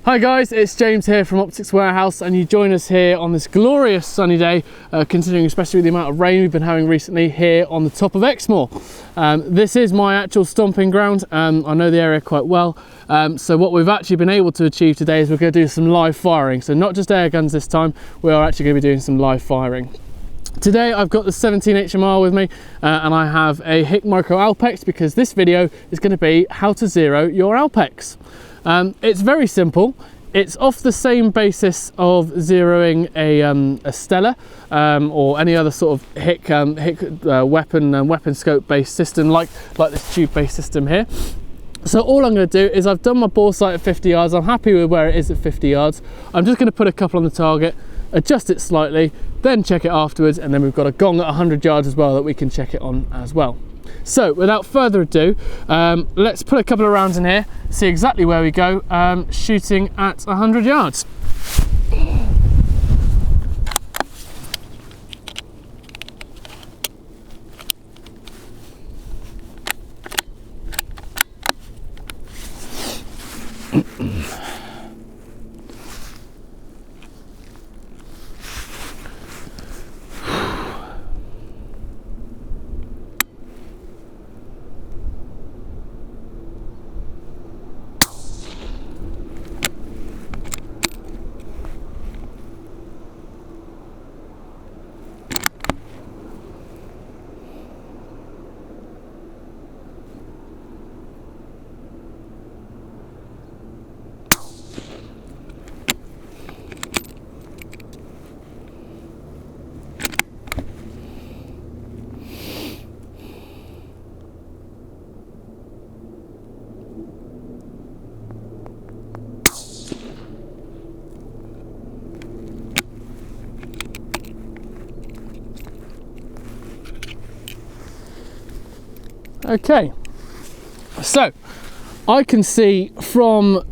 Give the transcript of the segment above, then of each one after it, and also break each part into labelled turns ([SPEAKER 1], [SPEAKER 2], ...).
[SPEAKER 1] Hi guys, it's James here from Optics Warehouse, and you join us here on this glorious sunny day, considering especially the amount of rain we've been having recently here on the top of Exmoor. This is my actual stomping ground. I know the area quite well. So what we've actually been able to achieve today is we're going to do some live firing. So not just air guns this time, we are actually going to be doing some live firing. Today I've got the 17 HMR with me, and I have a HIKMICRO Alpex because this video is going to be how to zero your Alpex. It's very simple. It's off the same basis of zeroing a Stella or any other sort of weapon scope based system like this tube based system here. So all I'm going to do is I've done my bore sight at 50 yards. I'm happy with where it is at 50 yards. I'm just going to put a couple on the target, adjust it slightly, then check it afterwards, and then we've got a gong at 100 yards as well that we can check it on as well. So without further ado, let's put a couple of rounds in here, see exactly where we go, shooting at 100 yards. Okay, so I can see from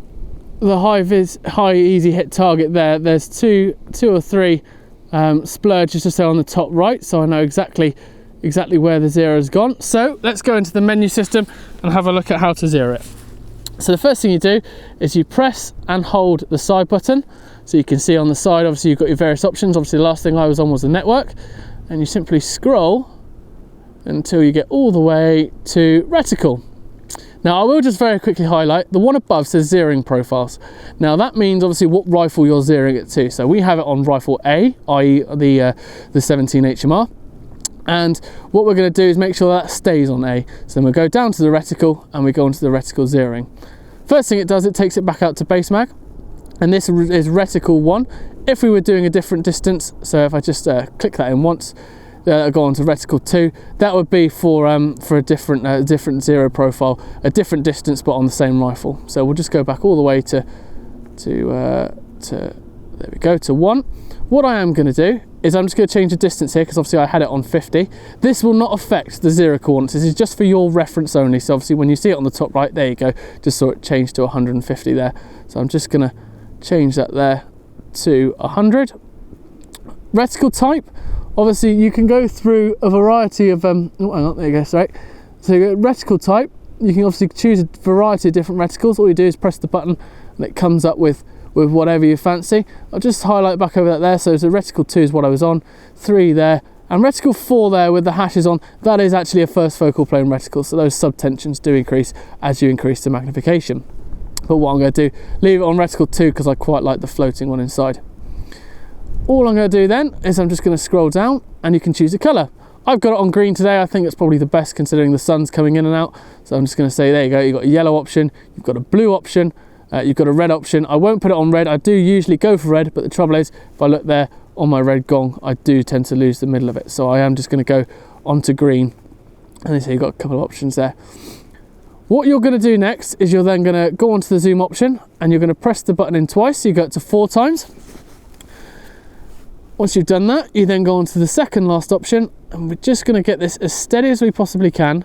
[SPEAKER 1] the high easy hit target there's two or three splurges just there on the top right, so I know exactly where the zero has gone. So let's go into the menu system and have a look at how to zero it. So the first thing you do is you press and hold the side button, so you can see on the side obviously you've got your various options. Obviously the last thing I was on was the network, and you simply scroll until you get all the way to reticle. Now I will just very quickly highlight the one above says zeroing profiles. Now that means obviously what rifle you're zeroing it to. So we have it on rifle A, i.e. the 17 HMR, and what we're going to do is make sure that stays on A. So then we'll go down to the reticle and we go into the reticle zeroing. First thing it does, it takes it back out to base mag, and this is reticle 1. If we were doing a different distance, so if I just click that in once, go on to reticle 2, that would be for a different zero profile, a different distance but on the same rifle. So we'll just go back all the way to there we go, to 1. What I am going to do is I'm just going to change the distance here because obviously I had it on 50. This will not affect the zero coordinates. This is just for your reference only. So obviously when you see it on the top right, there you go, just saw it change to 150 there. So I'm just going to change that there to 100. Reticle type, obviously you can go through a variety of oh hang on, there you go, sorry. So you got reticle type, you can obviously choose a variety of different reticles. All you do is press the button and it comes up with whatever you fancy. I'll just highlight back over that there. So reticle 2 is what I was on, 3 there, and reticle 4 there with the hashes on, that is actually a first focal plane reticle, so those subtensions do increase as you increase the magnification. But what I'm going to do, leave it on reticle 2 because I quite like the floating one inside. All I'm going to do then is I'm just going to scroll down and you can choose a colour. I've got it on green today. I think it's probably the best considering the sun's coming in and out. So I'm just going to say, there you go, you've got a yellow option, you've got a blue option, you've got a red option. I won't put it on red. I do usually go for red, but the trouble is if I look there on my red gong, I do tend to lose the middle of it. So I am just going to go onto green. And so you've got a couple of options there. What you're going to do next is you're then going to go onto the zoom option and you're going to press the button in twice, so you go up to 4 times. Once you've done that, you then go on to the second last option, and we're just going to get this as steady as we possibly can.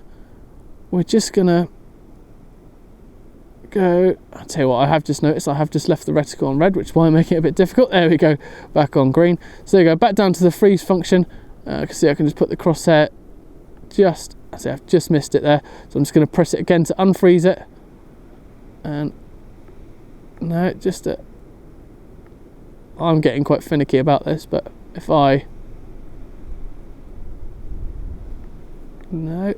[SPEAKER 1] We're just going to go, I'll tell you what, I have just noticed I have just left the reticle on red, which is why I'm making it a bit difficult. There we go, back on green. So there you go, back down to the freeze function. You can see I can just put the crosshair just, see I've just missed it there. So I'm just going to press it again to unfreeze it. And No, just I'm getting quite finicky about this, but if I... No.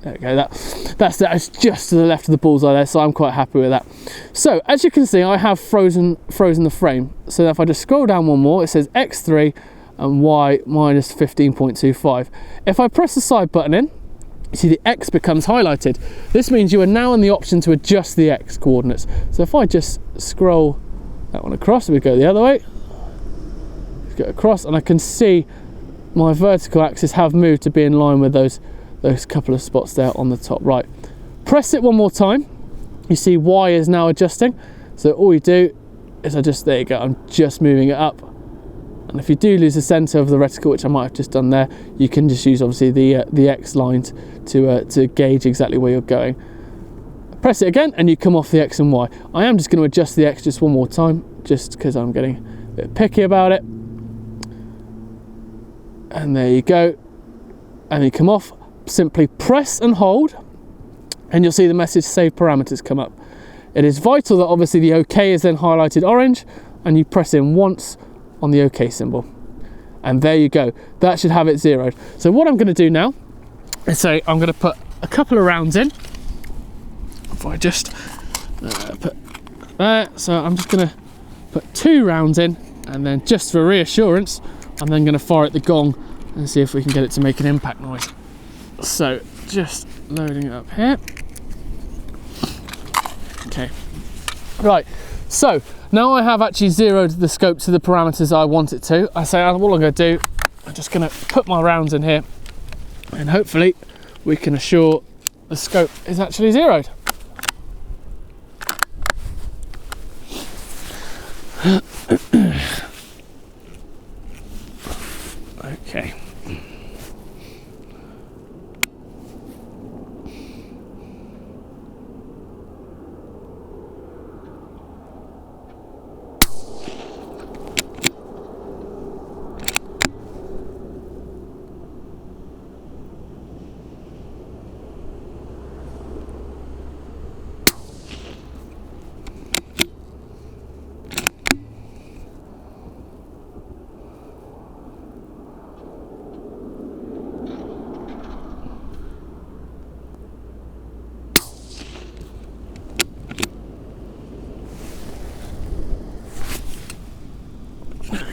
[SPEAKER 1] There we go, that's just to the left of the bullseye there, so I'm quite happy with that. So, as you can see, I have frozen the frame. So if I just scroll down one more, it says X3 and Y minus 15.25. If I press the side button in, you see the X becomes highlighted. This means you are now in the option to adjust the X coordinates. So if I just scroll that one across, we go the other way, let's go across, and I can see my vertical axis have moved to be in line with those couple of spots there on the top right. Press it one more time, you see Y is now adjusting. So all you do is there you go, I'm just moving it up. And if you do lose the center of the reticle, which I might have just done there, you can just use obviously the X line to gauge exactly where you're going. Press it again and you come off the X and Y. I am just going to adjust the X just one more time, just because I'm getting a bit picky about it. And there you go. And you come off, simply press and hold, and you'll see the message save parameters come up. It is vital that obviously the OK is then highlighted orange, and you press in once on the OK symbol. And there you go. That should have it zeroed. So what I'm going to do now is say I'm going to put a couple of rounds in. If I just put there, so I'm just going to put 2 rounds in, and then just for reassurance, I'm then going to fire at the gong and see if we can get it to make an impact noise. So just loading it up here. Okay, right, so now I have actually zeroed the scope to the parameters I want it to. I say what I'm going to do, I'm just going to put my rounds in here, and hopefully we can assure the scope is actually zeroed. Okay.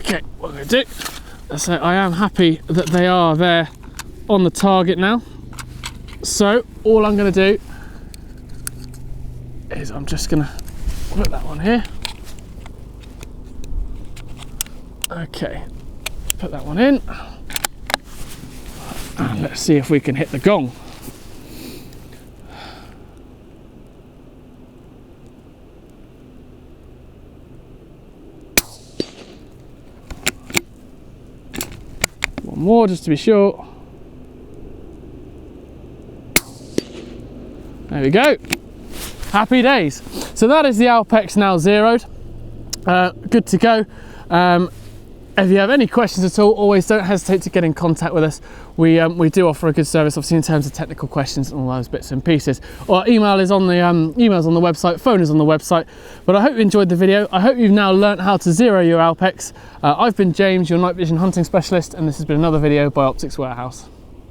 [SPEAKER 1] Okay, what I'm going to do, so I am happy that they are there on the target now. So all I'm going to do is I'm just going to put that one here. Okay, put that one in, and let's see if we can hit the gong. One more just to be sure. There we go. Happy days. So that is the Alpex now zeroed. Good to go. If you have any questions at all, always don't hesitate to get in contact with us. We do offer a good service, obviously, in terms of technical questions and all those bits and pieces. Our email is on the emails on the website, phone is on the website. But I hope you enjoyed the video. I hope you've now learnt how to zero your Alpex. I've been James, your night vision hunting specialist, and this has been another video by Optics Warehouse.